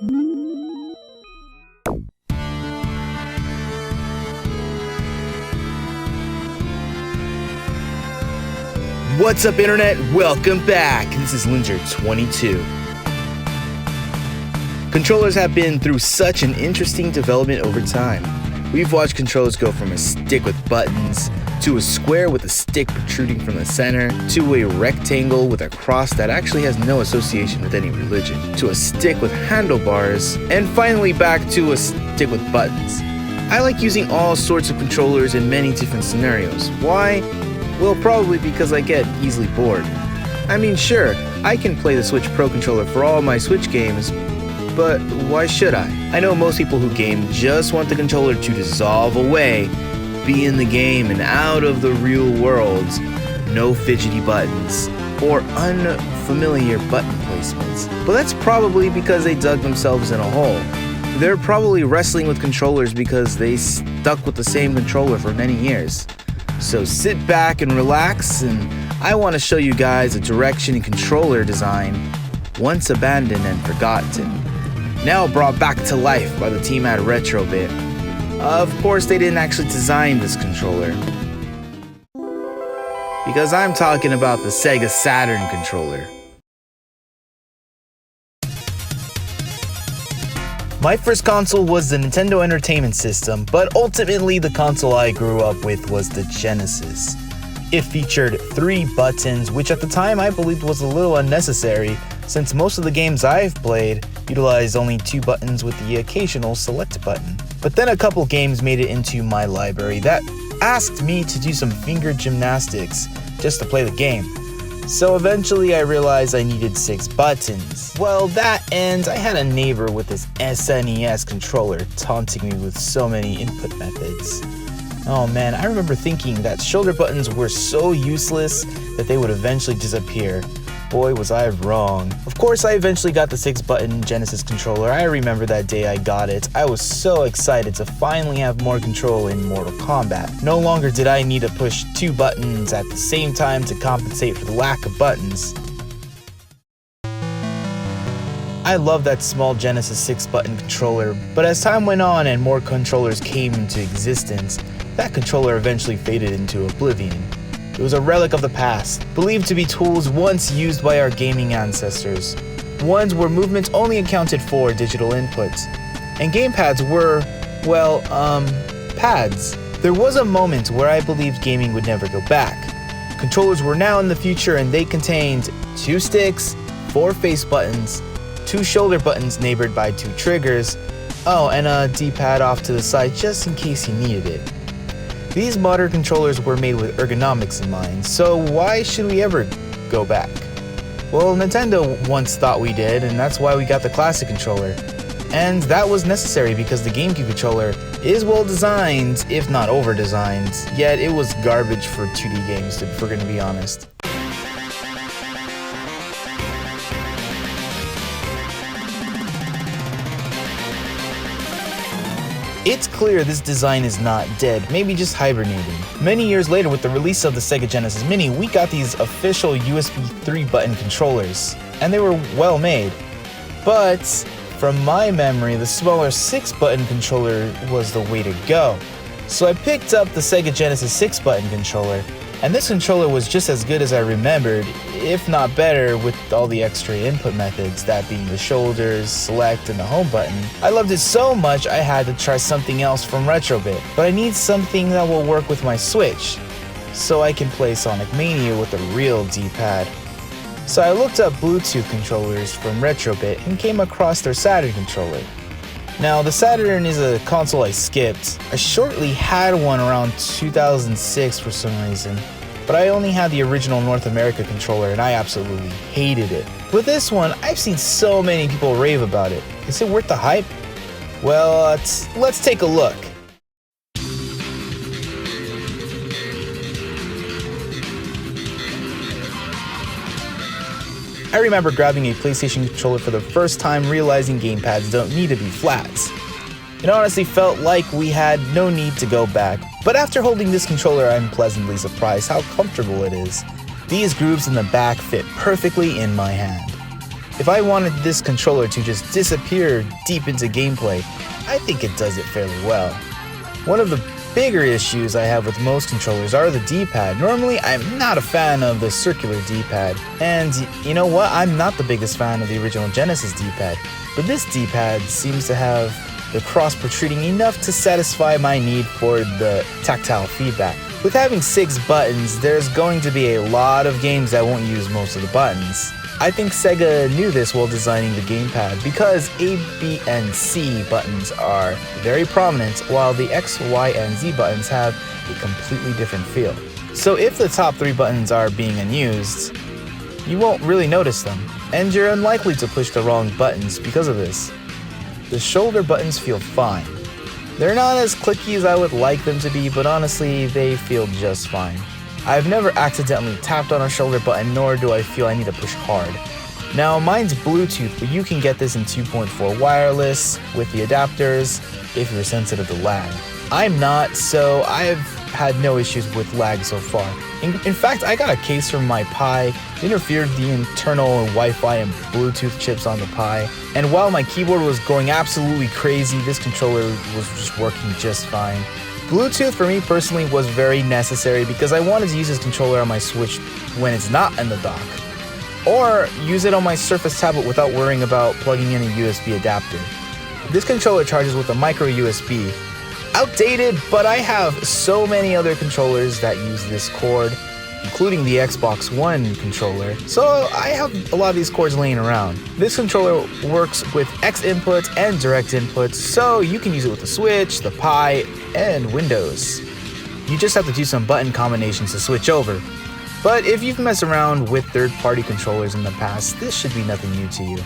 What's up, Internet? Welcome back. This is Linger22. Controllers have been through such an interesting development over time. We've watched controllers go from a stick with buttons, to a square with a stick protruding from the center, to a rectangle with a cross that actually has no association with any religion, to a stick with handlebars, and finally back to a stick with buttons. I like using all sorts of controllers in many different scenarios. Why? Well, probably because I get easily bored. I mean, sure, I can play the Switch Pro controller for all my Switch games, but why should I? I know most people who game just want the controller to dissolve away, be in the game and out of the real world. No fidgety buttons or unfamiliar button placements. But that's probably because they dug themselves in a hole. They're probably wrestling with controllers because they stuck with the same controller for many years. So sit back and relax, and I want to show you guys a direction in controller design once abandoned and forgotten, now brought back to life by the team at Retrobit. Of course, they didn't actually design this controller, because I'm talking about the Sega Saturn controller. My first console was the Nintendo Entertainment System, but ultimately the console I grew up with was the Genesis. It featured 3 buttons, which at the time I believed was a little unnecessary, since most of the games I've played utilized only 2 buttons with the occasional select button. But then a couple games made it into my library that asked me to do some finger gymnastics just to play the game. So eventually I realized I needed 6 buttons. Well, that ends, I had a neighbor with this SNES controller taunting me with so many input methods. Oh man, I remember thinking that shoulder buttons were so useless that they would eventually disappear. Boy, was I wrong. Of course, I eventually got the 6-button Genesis controller. I remember that day I got it. I was so excited to finally have more control in Mortal Kombat. No longer did I need to push 2 buttons at the same time to compensate for the lack of buttons. I love that small Genesis 6-button controller, but as time went on and more controllers came into existence, that controller eventually faded into oblivion. It was a relic of the past, believed to be tools once used by our gaming ancestors, ones where movement only accounted for digital inputs. And gamepads were, well, pads. There was a moment where I believed gaming would never go back. Controllers were now in the future, and they contained 2 sticks, 4 face buttons, 2 shoulder buttons neighbored by 2 triggers, oh, and a D-pad off to the side just in case you needed it. These modern controllers were made with ergonomics in mind, so why should we ever go back? Well, Nintendo once thought we did, and that's why we got the classic controller. And that was necessary because the GameCube controller is well designed, if not over designed, yet it was garbage for 2D games, if we're gonna be honest. It's clear this design is not dead, maybe just hibernating. Many years later, with the release of the Sega Genesis Mini, we got these official USB 3-button controllers, and they were well made. But from my memory, the smaller 6-button controller was the way to go. So I picked up the Sega Genesis 6-button controller, and this controller was just as good as I remembered, if not better, with all the extra input methods, that being the shoulders, select, and the home button. I loved it so much I had to try something else from Retrobit, but I need something that will work with my Switch, so I can play Sonic Mania with a real D-pad. So I looked up Bluetooth controllers from Retrobit and came across their Saturn controller. Now, the Saturn is a console I skipped. I shortly had one around 2006 for some reason, but I only had the original North America controller and I absolutely hated it. With this one, I've seen so many people rave about it. Is it worth the hype? Well, let's take a look. I remember grabbing a PlayStation controller for the first time, realizing gamepads don't need to be flats. It honestly felt like we had no need to go back, but after holding this controller, I'm pleasantly surprised how comfortable it is. These grooves in the back fit perfectly in my hand. If I wanted this controller to just disappear deep into gameplay, I think it does it fairly well. One of the bigger issues I have with most controllers are the D-pad. Normally, I'm not a fan of the circular D-pad, and you know what? I'm not the biggest fan of the original Genesis D-pad, but this D-pad seems to have the cross protruding enough to satisfy my need for the tactile feedback. With having 6 buttons, there's going to be a lot of games that won't use most of the buttons. I think Sega knew this while designing the Gamepad because A, B, and C buttons are very prominent while the X, Y, and Z buttons have a completely different feel. So if the top 3 buttons are being unused, you won't really notice them, and you're unlikely to push the wrong buttons because of this. The shoulder buttons feel fine. They're not as clicky as I would like them to be, but honestly, they feel just fine. I've never accidentally tapped on a shoulder button, nor do I feel I need to push hard. Now, mine's Bluetooth, but you can get this in 2.4 wireless with the adapters if you're sensitive to lag. I'm not, so I've had no issues with lag so far. In fact, I got a case from my Pi, interfered the internal Wi-Fi and Bluetooth chips on the Pi, and while my keyboard was going absolutely crazy, this controller was just working just fine. Bluetooth for me personally was very necessary because I wanted to use this controller on my Switch when it's not in the dock, or use it on my Surface tablet without worrying about plugging in a USB adapter. This controller charges with a micro USB. Outdated, but I have so many other controllers that use this cord, including the Xbox One controller, so I have a lot of these cords laying around. This controller works with X inputs and direct inputs, so you can use it with the Switch, the Pi, and Windows. You just have to do some button combinations to switch over. But if you've messed around with third-party controllers in the past, this should be nothing new to you.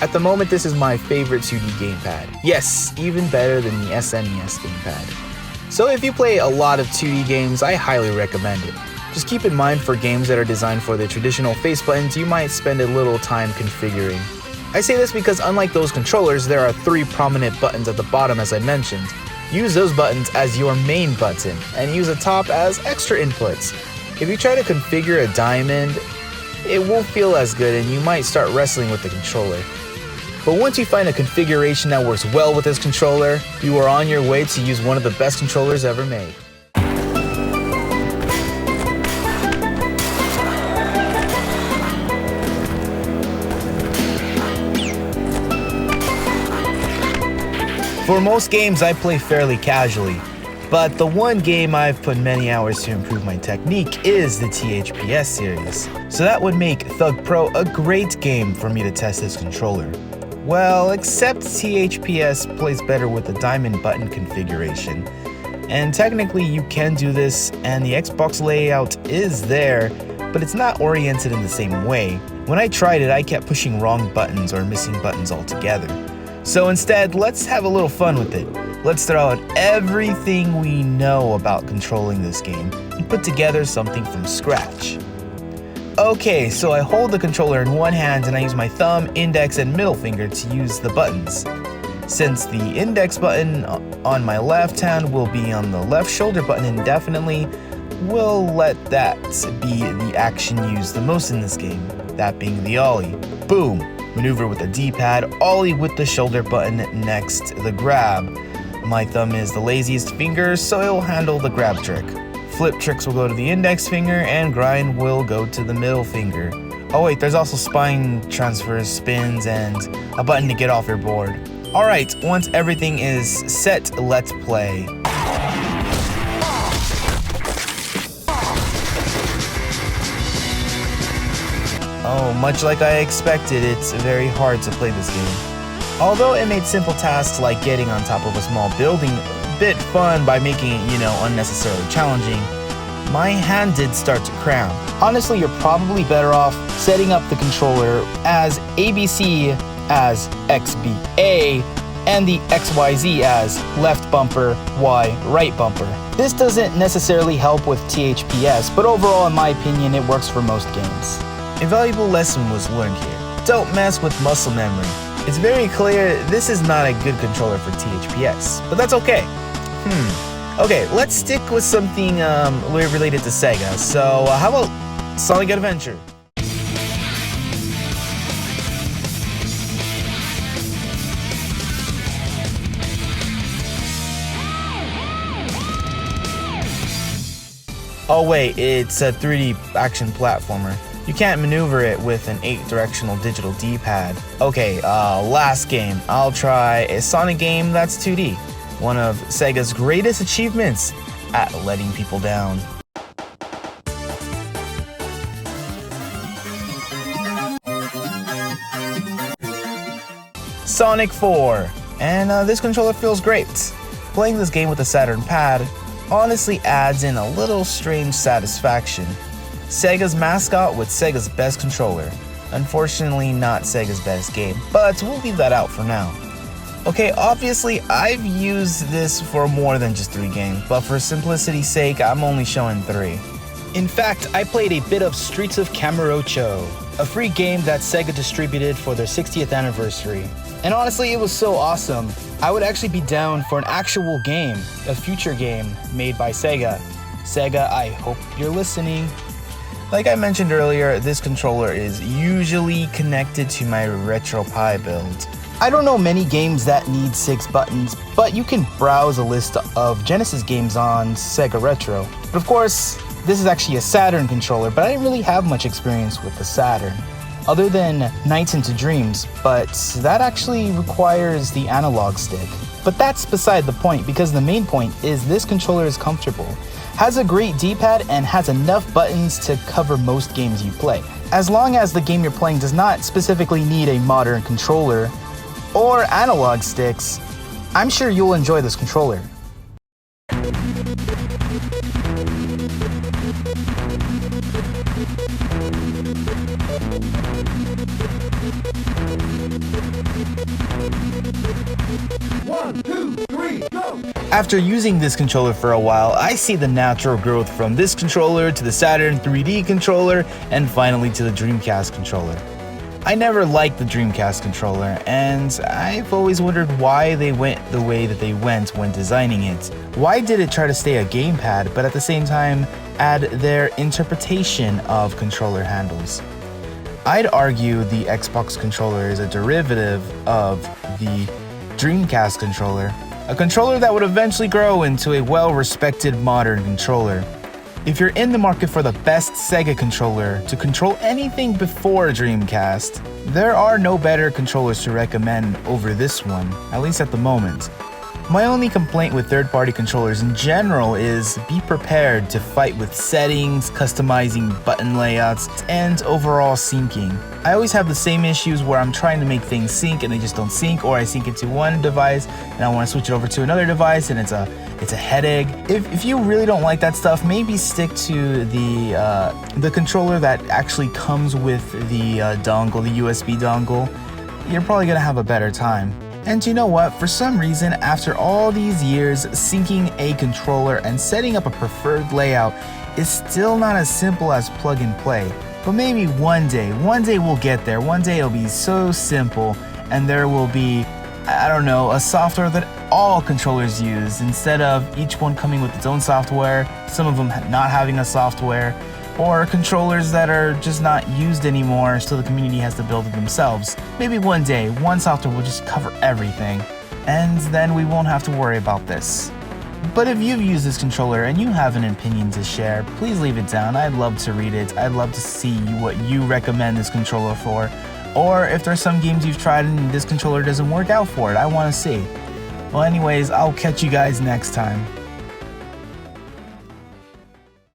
At the moment, this is my favorite 2D gamepad. Yes, even better than the SNES gamepad. So if you play a lot of 2D games, I highly recommend it. Just keep in mind for games that are designed for the traditional face buttons, you might spend a little time configuring. I say this because unlike those controllers, there are 3 prominent buttons at the bottom as I mentioned. Use those buttons as your main button, and use the top as extra inputs. If you try to configure a diamond, it won't feel as good and you might start wrestling with the controller. But once you find a configuration that works well with this controller, you are on your way to use one of the best controllers ever made. For most games, I play fairly casually, but the one game I've put many hours to improve my technique is the THPS series. So that would make Thug Pro a great game for me to test this controller. Well, except THPS plays better with the diamond button configuration. And technically you can do this, and the Xbox layout is there, but it's not oriented in the same way. When I tried it, I kept pushing wrong buttons or missing buttons altogether. So instead, let's have a little fun with it. Let's throw out everything we know about controlling this game and put together something from scratch. Okay, so I hold the controller in one hand and I use my thumb, index, and middle finger to use the buttons. Since the index button on my left hand will be on the left shoulder button indefinitely, we'll let that be the action used the most in this game, that being the ollie. Boom! Maneuver with the D-pad, ollie with the shoulder button, next the grab. My thumb is the laziest finger, so it'll handle the grab trick. Flip tricks will go to the index finger, and grind will go to the middle finger. Oh wait, there's also spine transfers, spins, and a button to get off your board. Alright, once everything is set, let's play. Oh, much like I expected, it's very hard to play this game. Although it made simple tasks like getting on top of a small building a bit fun by making it, unnecessarily challenging, my hand did start to cramp. Honestly, you're probably better off setting up the controller as ABC as XBA and the XYZ as left bumper, Y right bumper. This doesn't necessarily help with THPS, but overall in my opinion it works for most games. A valuable lesson was learned here. Don't mess with muscle memory. It's very clear this is not a good controller for THPS, but that's okay. Okay, let's stick with something related to Sega. So how about Sonic Adventure? Oh wait, it's a 3D action platformer. You can't maneuver it with an 8-directional digital D-pad. Okay, last game. I'll try a Sonic game that's 2D. One of Sega's greatest achievements at letting people down. Sonic 4. And this controller feels great. Playing this game with a Saturn pad honestly adds in a little strange satisfaction. Sega's mascot with Sega's best controller. Unfortunately, not Sega's best game, but we'll leave that out for now. Okay, obviously, I've used this for more than just 3 games, but for simplicity's sake, I'm only showing 3. In fact, I played a bit of Streets of Camarocho, a free game that Sega distributed for their 60th anniversary. And honestly, it was so awesome. I would actually be down for an actual game, a future game made by Sega. Sega, I hope you're listening. Like I mentioned earlier, this controller is usually connected to my RetroPie build. I don't know many games that need 6 buttons, but you can browse a list of Genesis games on Sega Retro. But of course, this is actually a Saturn controller, but I didn't really have much experience with the Saturn, other than Nights into Dreams, but that actually requires the analog stick. But that's beside the point, because the main point is this controller is comfortable, has a great D-pad, and has enough buttons to cover most games you play. As long as the game you're playing does not specifically need a modern controller or analog sticks, I'm sure you'll enjoy this controller. After using this controller for a while, I see the natural growth from this controller to the Saturn 3D controller and finally to the Dreamcast controller. I never liked the Dreamcast controller, and I've always wondered why they went the way that they went when designing it. Why did it try to stay a gamepad, but at the same time add their interpretation of controller handles? I'd argue the Xbox controller is a derivative of the Dreamcast controller, a controller that would eventually grow into a well-respected modern controller. If you're in the market for the best Sega controller to control anything before Dreamcast, there are no better controllers to recommend over this one, at least at the moment. My only complaint with third-party controllers in general is be prepared to fight with settings, customizing button layouts, and overall syncing. I always have the same issues where I'm trying to make things sync and they just don't sync, or I sync it to one device and I want to switch it over to another device and it's a headache. If you really don't like that stuff, maybe stick to the controller that actually comes with the dongle, the USB dongle. You're probably gonna have a better time. And you know what, for some reason, after all these years, syncing a controller and setting up a preferred layout is still not as simple as plug and play. But maybe one day we'll get there. One day it'll be so simple and there will be, I don't know, a software that all controllers use instead of each one coming with its own software, some of them not having a software, or controllers that are just not used anymore so the community has to build it themselves. Maybe one day, one software will just cover everything, and then we won't have to worry about this. But if you've used this controller and you have an opinion to share, please leave it down. I'd love to read it. I'd love to see what you recommend this controller for. Or if there's some games you've tried and this controller doesn't work out for it, I want to see. Well anyways, I'll catch you guys next time.